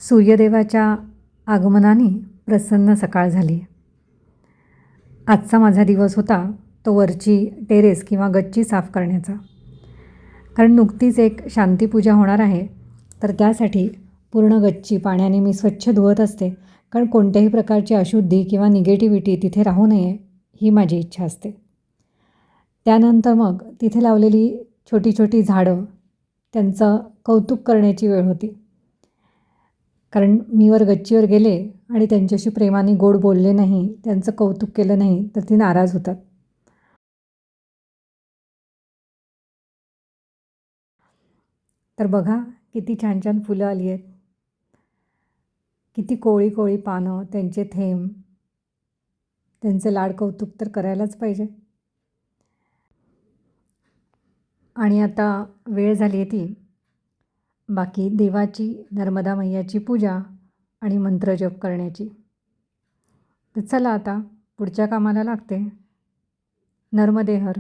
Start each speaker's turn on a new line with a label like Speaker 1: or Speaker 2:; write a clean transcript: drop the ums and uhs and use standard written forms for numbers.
Speaker 1: सूर्यदेवाच्या आगमनाने प्रसन्न सकाळ झाली. आजचा माझा दिवस होता तो वरची टेरेस किंवा गच्ची साफ करण्याचा. कारण नुकतीच एक शांतीपूजा होणार आहे, तर त्यासाठी पूर्ण गच्ची पाण्याने मी स्वच्छ धुवत असते. कारण कोणत्याही प्रकारची अशुद्धी किंवा निगेटिव्हिटी तिथे राहू नये ही माझी इच्छा असते. त्यानंतर मग तिथे लावलेली छोटी छोटी झाडं, त्यांचं कौतुक करण्याची वेळ होती. कारण मी वर गच्चीवर गेले आणि त्यांच्याशी प्रेमाने गोड बोलले नाही, त्यांचं कौतुक केलं नाही, तर ती नाराज होतात. तर बघा किती छान छान फुलं आली आहेत, किती कोवळी कोवळी पानं, त्यांचे थेंब, त्यांचे लाड कौतुक तर करायलाच पाहिजे. आणि आता वेळ झाली आहे ती बाकी देवाची, नर्मदा मैयाची पूजा आणि मंत्रजप करण्याची. तर चला आता पुढच्या कामाला लागते. नर्मदे हर.